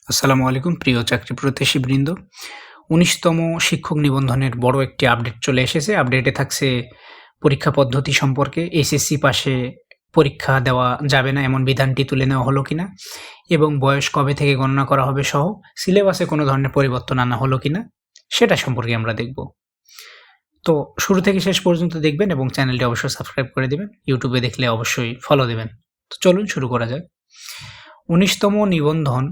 আসসালামু আলাইকুম প্রিয় চাকরি প্রত্যাশী বৃন্দ। ১৯তম শিক্ষক নিবন্ধনের বড় একটি আপডেট চলে এসেছে। আপডেটে থাকছে পরীক্ষা পদ্ধতি সম্পর্কে, এসএসসি পাশে পরীক্ষা দেওয়া যাবে না এমন বিধানটি তুলে নেওয়া হলো কিনা এবং বয়স কবে থেকে গণনা করা হবে সহ সিলেবাসে কোনো ধরনের পরিবর্তন আনা হলো কিনা সেটা সম্পর্কে আমরা দেখব। তো শুরু থেকে শেষ পর্যন্ত দেখবেন এবং চ্যানেলটি অবশ্যই সাবস্ক্রাইব করে দিবেন। ইউটিউবে দেখলে অবশ্যই ফলো দিবেন। তো চলুন শুরু করা যাক। ১৯তম নিবন্ধন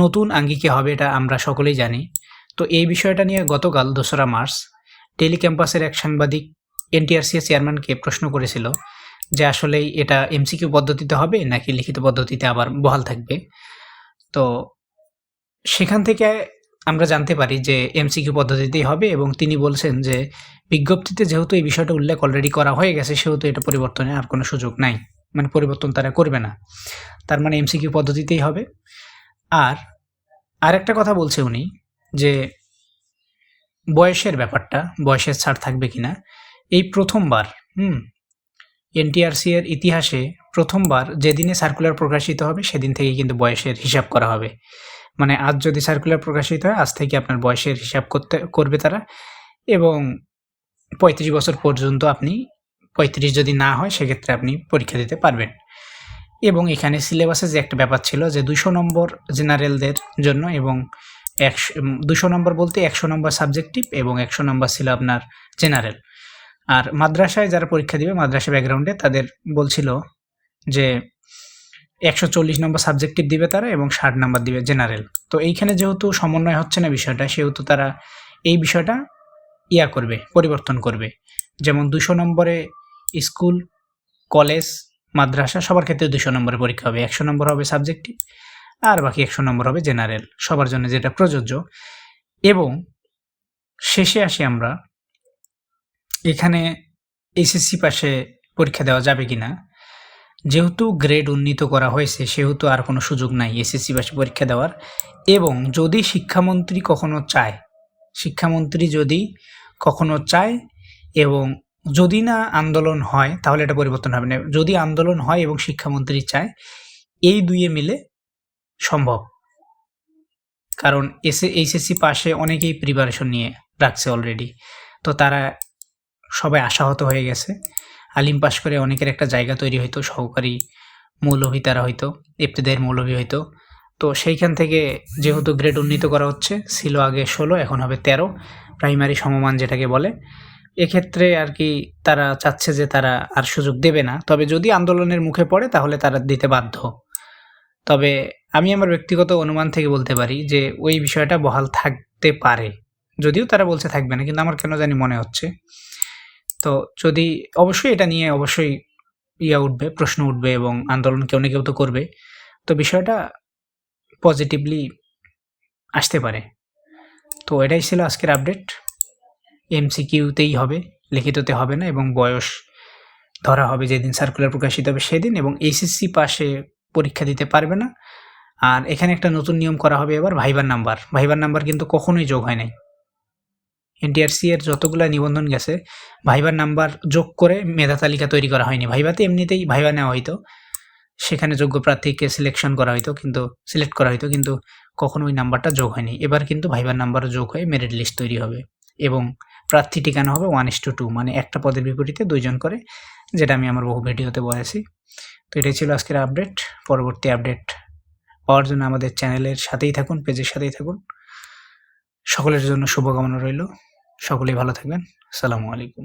নতুন আঙ্গিকে হবে এটা আমরা সকলেই জানি। তো এই বিষয়টা নিয়ে গতকাল ২রা মার্চ টেলি ক্যাম্পাসের এক সাংবাদিক এনটিআরসিএ চেয়ারম্যানকে প্রশ্ন করেছিল যে আসলেই এটা এমসিকিউ পদ্ধতিতে হবে নাকি লিখিত পদ্ধতিতে আবার বহাল থাকবে। তো সেখান থেকে আমরা জানতে পারি যে এমসিকিউ পদ্ধতিতেই হবে এবং তিনি বলছেন যে বিজ্ঞপ্তিতে যেহেতু এই বিষয়টা উল্লেখ অলরেডি করা হয়ে গেছে সেহেতু এটা পরিবর্তনের আর কোনো সুযোগ নাই। মানে পরিবর্তন তারা করবে না। তার মানে এমসিকিউ পদ্ধতিতেই হবে। আর আরেকটা কথা বলছে উনি যে বয়সের ব্যাপারটা, বয়সের ছাড় থাকবে কিনা। এই প্রথমবার এনটিআরসি এর ইতিহাসে প্রথমবার যেদিনে সার্কুলার প্রকাশিত হবে সেদিন থেকেই কিন্তু বয়সের হিসাব করা হবে। মানে আজ যদি সার্কুলার প্রকাশিত হয় আজ থেকে আপনার বয়সের হিসাব করবে তারা এবং ৩৫ বছর পর্যন্ত আপনি ৩৫ যদি না হয় সেক্ষেত্রে আপনি পরীক্ষা দিতে পারবেন। এবং এখানে সিলেবাসে যে একটা ব্যাপার ছিল যে ২০০ নম্বর জেনারেলদের জন্য এবং ২০০ নম্বর বলতে ১০০ নম্বর সাবজেক্টিভ এবং ১০০ নম্বর ছিল আপনার জেনারেল। আর মাদ্রাসায় যারা পরীক্ষা দিবে মাদ্রাসা ব্যাকগ্রাউন্ডে তাদের বলছিল যে ১৪০ নম্বর সাবজেক্টিভ দিবে তারা এবং ৬০ নম্বর দিবে জেনারেল। তো এইখানে যেহেতু সমন্বয় হচ্ছে না বিষয়টা সেহেতু তারা এই বিষয়টা করবে, পরিবর্তন করবে। যেমন ২০০ নম্বরে স্কুল, কলেজ, মাদ্রাসা সবার ক্ষেত্রে ২০০ নম্বরের পরীক্ষা হবে। ১০০ নম্বর হবে সাবজেক্টিভ আর বাকি ১০০ নম্বর হবে জেনারেল, সবার জন্য যেটা প্রযোজ্য। এবং শেষে আসি আমরা এখানে এসএসসি পাশে পরীক্ষা দেওয়া যাবে কিনা। যেহেতু গ্রেড উন্নীত করা হয়েছে সেহেতু আর কোনো সুযোগ নাই এসএসসি পাশে পরীক্ষা দেওয়ার। এবং যদি শিক্ষামন্ত্রী যদি কখনো চায় এবং যদি না আন্দোলন হয় তাহলে এটা পরিবর্তন হবে না। যদি আন্দোলন হয় এবং শিক্ষামন্ত্রী চায় এই দুইয়ে মিলে সম্ভব। কারণ এইচএসসি পাশে অনেকেই প্রিপারেশন নিয়ে রাখছে অলরেডি। তো তারা সবাই আশাহত হয়ে গেছে। আলিম পাশ করে অনেকের একটা জায়গা তৈরি হইতো, সহকারী মৌলভী তারা হইতো, ইবতেদায়ীর মৌলভী হইতো। তো সেইখান থেকে যেহেতু গ্রেড উন্নীত করা হচ্ছে, ছিল আগে ১৬ এখন হবে ১৩, প্রাইমারি সমমান যেটাকে বলে। এক্ষেত্রে আর কি তারা চাচ্ছে যে তারা আর সুযোগ দেবে না। তবে যদি আন্দোলনের মুখে পড়ে তাহলে তারা দিতে বাধ্য। তবে আমি আমার ব্যক্তিগত অনুমান থেকে বলতে পারি যে ওই বিষয়টা বহাল থাকতে পারে। যদিও তারা বলছে থাকবে না, কিন্তু আমার কেন জানি মনে হচ্ছে। তো যদি অবশ্যই এটা নিয়ে অবশ্যই উঠবে, প্রশ্ন উঠবে এবং আন্দোলন কেউ না কেউ তো করবে। তো বিষয়টা পজিটিভলি আসতে পারে। তো এটাই ছিল আজকের আপডেট। এমসিকিউতেই হবে, লিখিততে হবে না এবং বয়স ধরা হবে যেদিন সার্কুলার প্রকাশিত হবে সেদিন এবং এইচএসসি পাশে পরীক্ষা দিতে পারবে না। আর এখানে একটা নতুন নিয়ম করা হবে এবার ভাইবার নাম্বার কিন্তু কখনোই যোগ হয় নাই। এনটিআরসি এর যতগুলা নিবন্ধন গেছে ভাইবার নাম্বার যোগ করে মেধা তালিকা তৈরি করা হয়নি। ভাইভাতে এমনিতেই ভাইবা নেওয়া হইতো, সেখানে যোগ্য প্রার্থীকে সিলেক্ট করা হইতো কিন্তু কখনো ওই নাম্বারটা যোগ হয়নি। এবার কিন্তু ভাইবার নাম্বারও যোগ হয়ে মেরিট লিস্ট তৈরি হবে এবং প্রার্থী ঠিকানা হবে 1:2, মানে একটা পদের বিপরীতে 2 জন করে, যেটা আমি আমার বহু ভিডিওতে বলেছি। তো এটাই ছিল আজকের আপডেট। পরবর্তী আপডেট পাওয়ার জন্য আমাদের চ্যানেলের সাথেই থাকুন, পেজের সাথেই থাকুন। সকলের জন্য শুভকামনা রইল। সকলেই ভালো থাকবেন। আসসালামু আলাইকুম।